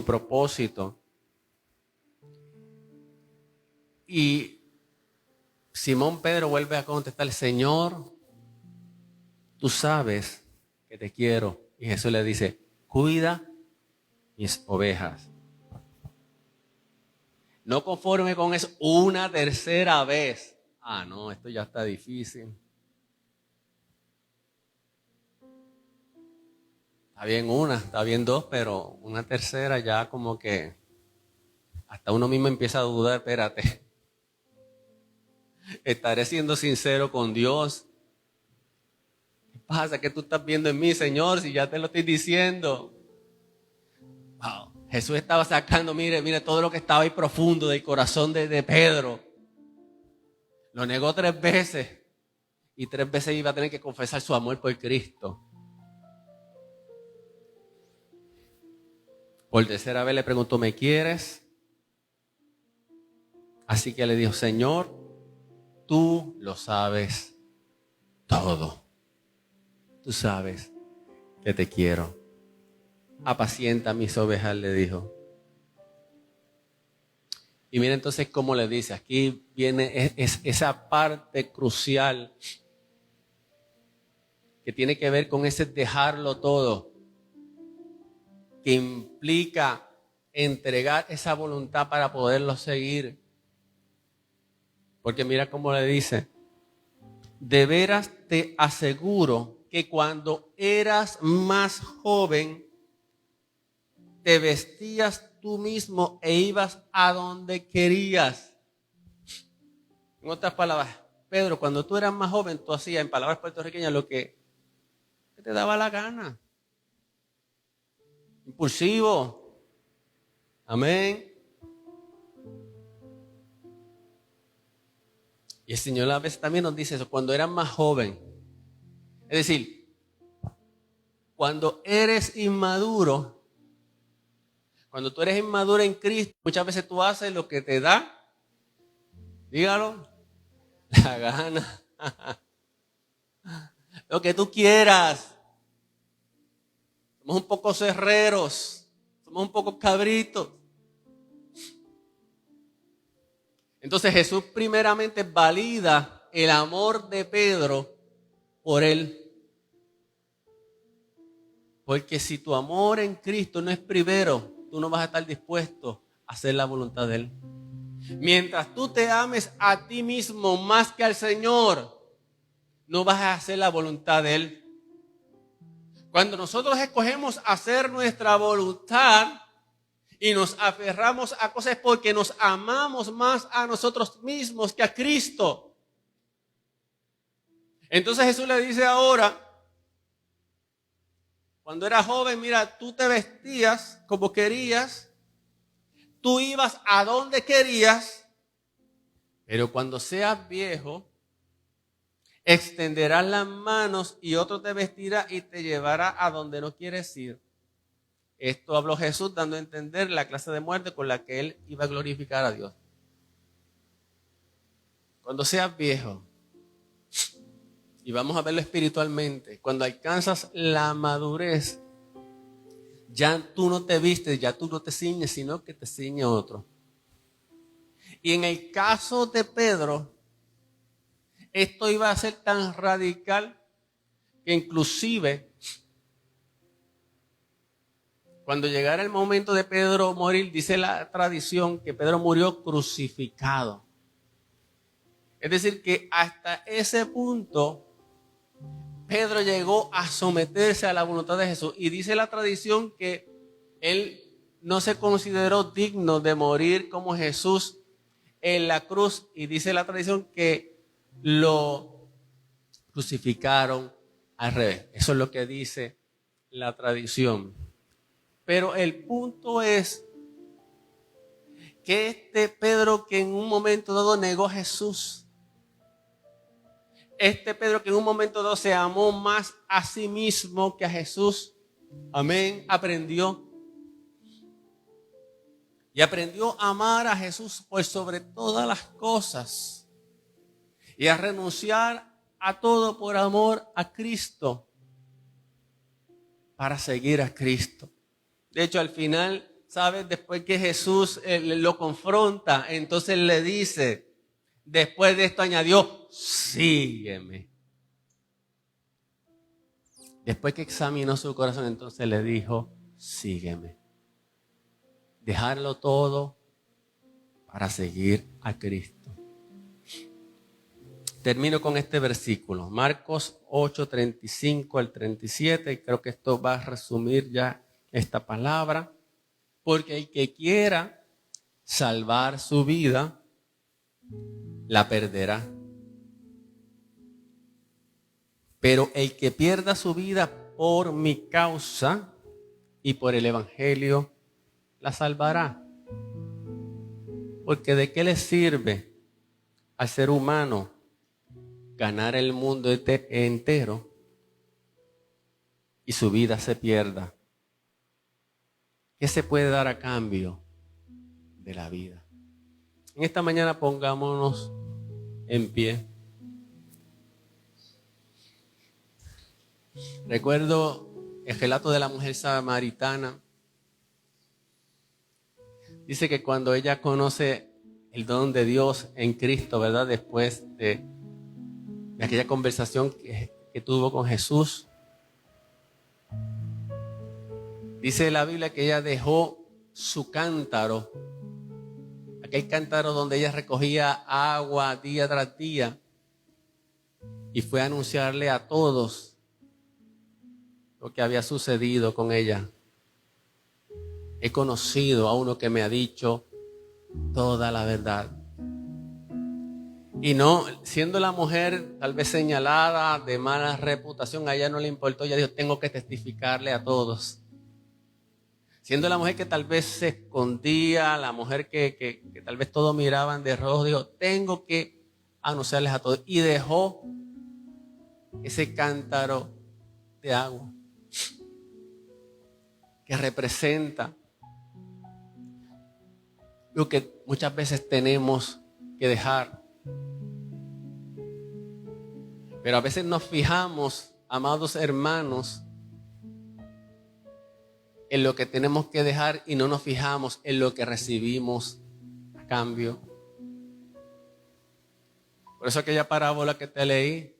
propósito. Y Simón Pedro vuelve a contestar: Señor, tú sabes que te quiero. Y Jesús le dice, cuida mis ovejas. No conforme con eso una tercera vez. Ah, no, esto ya está difícil. Está bien una, está bien dos, pero una tercera ya como que hasta uno mismo empieza a dudar, espérate. ¿Estaré siendo sincero con Dios? ¿Qué pasa? ¿Qué tú estás viendo en mí, Señor? Si ya te lo estoy diciendo. Wow. Jesús estaba sacando, mire todo lo que estaba ahí profundo del corazón de Pedro. Lo negó 3 veces y 3 veces iba a tener que confesar su amor por Cristo. Por tercera vez le preguntó, ¿me quieres? Así que le dijo, Señor, tú lo sabes todo. Tú sabes que te quiero. Apacienta mis ovejas, le dijo. Y mira entonces cómo le dice. Aquí viene esa parte crucial que tiene que ver con ese dejarlo todo, que implica entregar esa voluntad para poderlo seguir. Porque mira cómo le dice, de veras te aseguro que cuando eras más joven, te vestías tú mismo e ibas a donde querías. En otras palabras, Pedro, cuando tú eras más joven, tú hacías en palabras puertorriqueñas lo que te daba la gana. Impulsivo. Amén. Y el Señor a veces también nos dice eso, cuando eras más joven. Es decir, cuando eres inmaduro, cuando tú eres inmaduro en Cristo, muchas veces tú haces lo que te da, dígalo, la gana. Lo que tú quieras. Somos un poco cerreros, somos un poco cabritos. Entonces Jesús primeramente valida el amor de Pedro por él. Porque si tu amor en Cristo no es primero, tú no vas a estar dispuesto a hacer la voluntad de Él. Mientras tú te ames a ti mismo más que al Señor, no vas a hacer la voluntad de Él. Cuando nosotros escogemos hacer nuestra voluntad y nos aferramos a cosas porque nos amamos más a nosotros mismos que a Cristo. Entonces Jesús le dice ahora, cuando eras joven, mira, tú te vestías como querías, tú ibas a donde querías, pero cuando seas viejo, extenderás las manos y otro te vestirá y te llevará a donde no quieres ir. Esto habló Jesús dando a entender la clase de muerte con la que Él iba a glorificar a Dios. Cuando seas viejo, y vamos a verlo espiritualmente, cuando alcanzas la madurez, ya tú no te vistes, ya tú no te ciñes, sino que te ciñe otro. Y en el caso de Pedro, esto iba a ser tan radical que inclusive cuando llegara el momento de Pedro morir, dice la tradición que Pedro murió crucificado. Es decir, que hasta ese punto Pedro llegó a someterse a la voluntad de Jesús. Y dice la tradición que él no se consideró digno de morir como Jesús en la cruz. Y dice la tradición que lo crucificaron al revés. Eso es lo que dice la tradición. Pero el punto es que este Pedro que en un momento dado negó a Jesús, este Pedro que en un momento dado se amó más a sí mismo que a Jesús, amén, aprendió. Y aprendió a amar a Jesús por sobre todas las cosas. Y a renunciar a todo por amor a Cristo. Para seguir a Cristo. De hecho, al final, ¿sabes? Después que Jesús lo confronta, entonces le dice, después de esto añadió, sígueme. Después que examinó su corazón, entonces le dijo, sígueme. Dejarlo todo para seguir a Cristo. Termino con este versículo, Marcos 8, 35 al 37, y creo que esto va a resumir ya esta palabra. Porque el que quiera salvar su vida, la perderá. Pero el que pierda su vida por mi causa y por el evangelio, la salvará. Porque ¿de qué le sirve al ser humano ganar el mundo entero y su vida se pierda? ¿Qué se puede dar a cambio de la vida? En esta mañana pongámonos en pie. Recuerdo el relato de la mujer samaritana. Dice que cuando ella conoce el don de Dios en Cristo, ¿verdad? Después de aquella conversación que tuvo con Jesús, dice la Biblia que ella dejó su cántaro, aquel cántaro donde ella recogía agua día tras día, y fue a anunciarle a todos lo que había sucedido con ella. He conocido a uno que me ha dicho toda la verdad. Y no, siendo la mujer tal vez señalada de mala reputación, a ella no le importó. Ella dijo, tengo que testificarle a todos. Siendo la mujer que tal vez se escondía, la mujer que tal vez todos miraban de rojo, dijo, tengo que anunciarles a todos. Y dejó ese cántaro de agua que representa lo que muchas veces tenemos que dejar. Pero a veces nos fijamos, amados hermanos, en lo que tenemos que dejar y no nos fijamos en lo que recibimos a cambio. Por eso aquella parábola que te leí,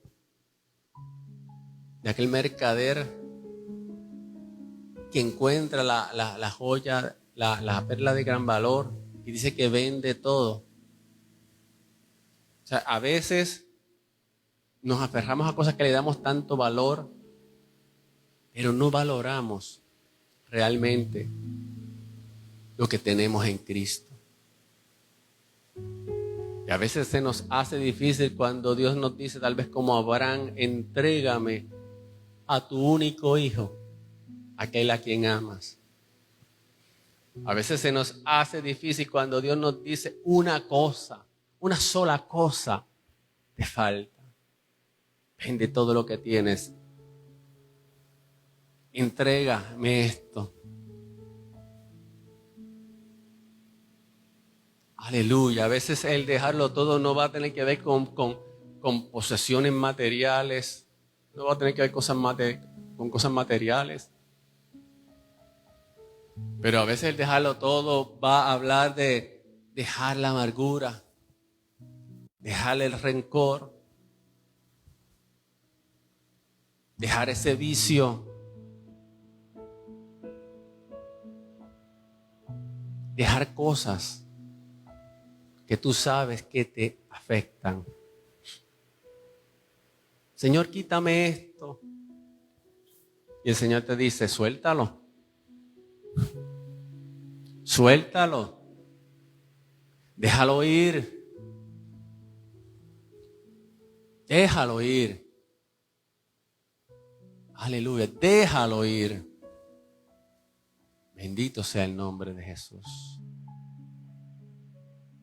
de aquel mercader que encuentra la joya, la perla de gran valor, y dice que vende todo. O sea, a veces nos aferramos a cosas que le damos tanto valor, pero no valoramos realmente lo que tenemos en Cristo. Y a veces se nos hace difícil cuando Dios nos dice, tal vez como Abraham, entrégame a tu único hijo, aquel a quien amas. A veces se nos hace difícil cuando Dios nos dice una cosa, una sola cosa te falta. Vende todo lo que tienes. Entrégame esto. Aleluya. A veces el dejarlo todo no va a tener que ver con posesiones materiales. No va a tener que ver con cosas materiales. Pero a veces el dejarlo todo va a hablar de dejar la amargura, dejar el rencor, dejar ese vicio, dejar cosas que tú sabes que te afectan. Señor, quítame esto. Y el Señor te dice, suéltalo. Suéltalo. Déjalo ir. Déjalo ir. Aleluya, déjalo ir. Bendito sea el nombre de Jesús.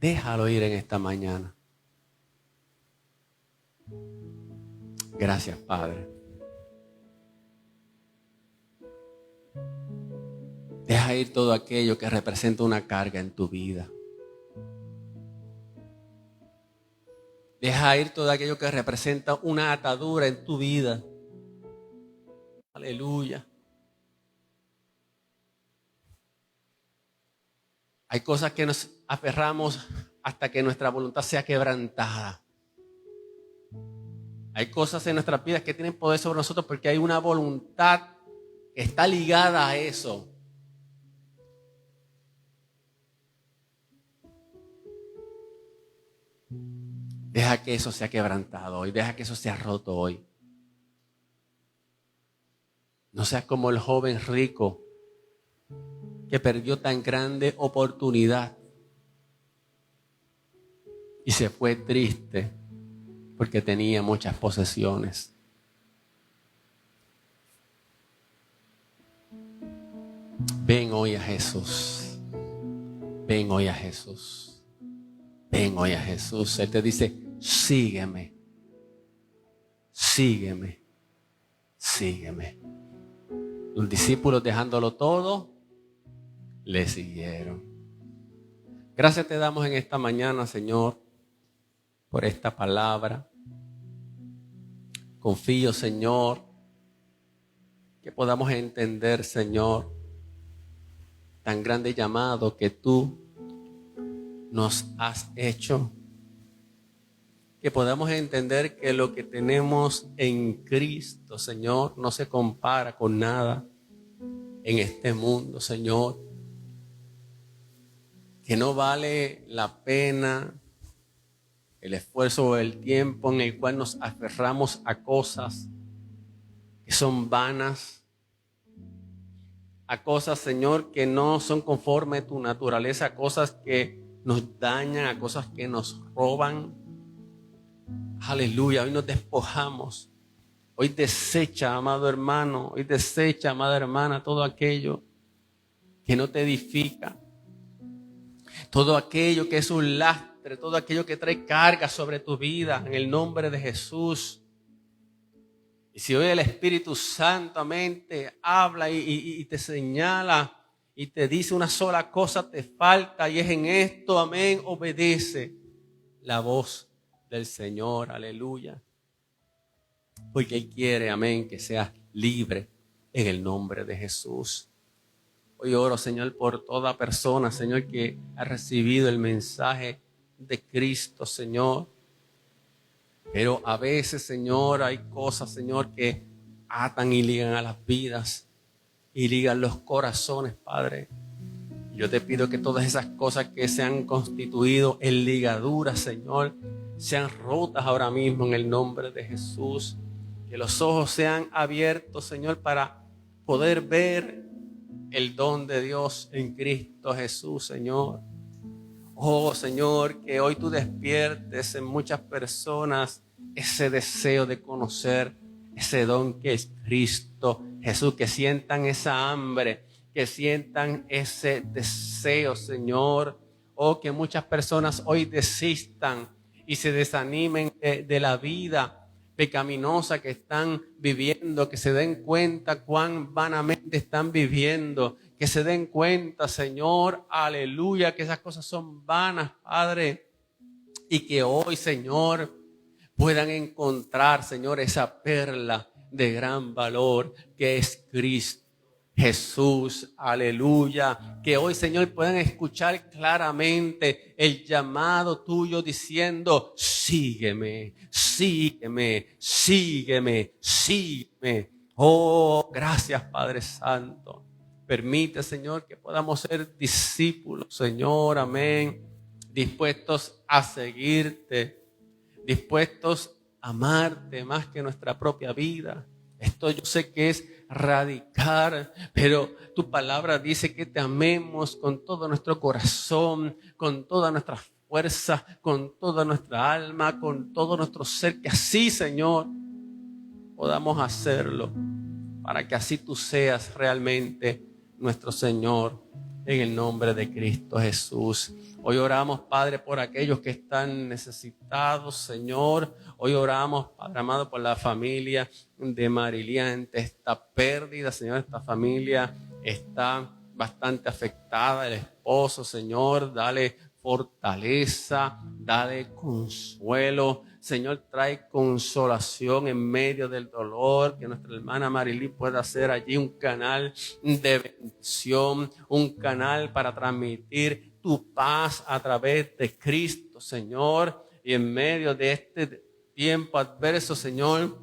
Déjalo ir en esta mañana. Gracias, Padre. Deja ir todo aquello que representa una carga en tu vida. Deja ir todo aquello que representa una atadura en tu vida. Aleluya. Hay cosas que nos aferramos hasta que nuestra voluntad sea quebrantada. Hay cosas en nuestras vidas que tienen poder sobre nosotros porque hay una voluntad que está ligada a eso. Deja que eso sea quebrantado hoy. Deja que eso sea roto hoy. No seas como el joven rico que perdió tan grande oportunidad y se fue triste porque tenía muchas posesiones. Ven hoy a Jesús. Ven hoy a Jesús. Ven hoy a Jesús. Él te dice, sígueme. Sígueme. Sígueme. Los discípulos, dejándolo todo, le siguieron. Gracias te damos en esta mañana, Señor, por esta palabra. Confío, Señor, que podamos entender, Señor, tan grande llamado que tú nos has hecho. Que podamos entender que lo que tenemos en Cristo, Señor, no se compara con nada en este mundo, Señor. Que no vale la pena el esfuerzo o el tiempo en el cual nos aferramos a cosas que son vanas, a cosas, Señor, que no son conforme a tu naturaleza, a cosas que nos dañan, a cosas que nos roban. Aleluya, hoy nos despojamos. Hoy desecha, amado hermano, hoy desecha, amada hermana, todo aquello que no te edifica. Todo aquello que es un lastre, todo aquello que trae carga sobre tu vida, en el nombre de Jesús. Y si hoy el Espíritu Santo, amén, te habla y te señala y te dice una sola cosa te falta y es en esto, amén, obedece la voz del Señor, aleluya. Porque Él quiere, amén, que seas libre en el nombre de Jesús. Hoy oro, Señor, por toda persona, Señor, que ha recibido el mensaje de Cristo, Señor. Pero a veces, Señor, hay cosas, Señor, que atan y ligan a las vidas y ligan los corazones, Padre. Yo te pido que todas esas cosas que se han constituido en ligaduras, Señor, sean rotas ahora mismo en el nombre de Jesús. Que los ojos sean abiertos, Señor, para poder ver el don de Dios en Cristo Jesús, Señor. Oh, Señor, que hoy tú despiertes en muchas personas ese deseo de conocer ese don que es Cristo Jesús, que sientan esa hambre, que sientan ese deseo, Señor. Oh, que muchas personas hoy desistan y se desanimen de la vida pecaminosa que están viviendo, que se den cuenta cuán vanamente están viviendo, que se den cuenta, Señor, aleluya, que esas cosas son vanas, Padre, y que hoy, Señor, puedan encontrar, Señor, esa perla de gran valor que es Cristo Jesús, aleluya. Que hoy, Señor, puedan escuchar claramente el llamado tuyo diciendo, sígueme, sígueme, sígueme, sígueme. Oh, gracias, Padre Santo. Permite, Señor, que podamos ser discípulos, Señor, amén. Dispuestos a seguirte, dispuestos a amarte más que nuestra propia vida. Esto yo sé que es radical, pero tu palabra dice que te amemos con todo nuestro corazón, con toda nuestra fuerza, con toda nuestra alma, con todo nuestro ser, que así, Señor, podamos hacerlo, para que así tú seas realmente nuestro Señor, en el nombre de Cristo Jesús. Hoy oramos, Padre, por aquellos que están necesitados, Señor. Hoy oramos, Padre amado, por la familia de Marilian. Esta pérdida, Señor, esta familia está bastante afectada. El esposo, Señor, dale fortaleza, dale consuelo. Señor, trae consolación en medio del dolor, que nuestra hermana Marilí pueda hacer allí un canal de bendición, un canal para transmitir tu paz a través de Cristo, Señor. Y en medio de este tiempo adverso, Señor,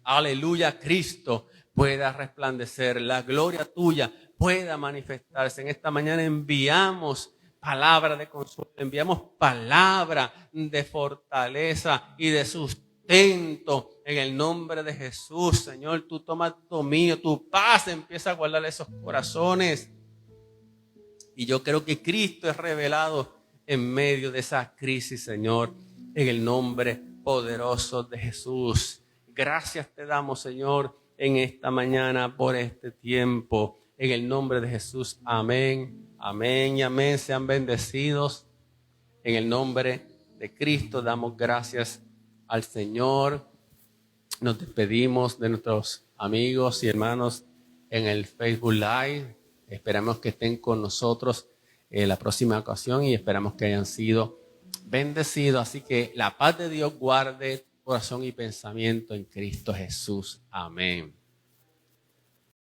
aleluya, Cristo pueda resplandecer, la gloria tuya pueda manifestarse. En esta mañana enviamos palabra de consuelo, enviamos palabra de fortaleza y de sustento en el nombre de Jesús. Señor, tú tomas dominio, tu paz empieza a guardar esos corazones. Y yo creo que Cristo es revelado en medio de esa crisis, Señor, en el nombre poderoso de Jesús. Gracias te damos, Señor, en esta mañana por este tiempo. En el nombre de Jesús, amén, amén y amén. Sean bendecidos. En el nombre de Cristo damos gracias al Señor. Nos despedimos de nuestros amigos y hermanos en el Facebook Live. Esperamos que estén con nosotros la próxima ocasión y esperamos que hayan sido bendecidos. Así que la paz de Dios guarde corazón y pensamiento en Cristo Jesús. Amén.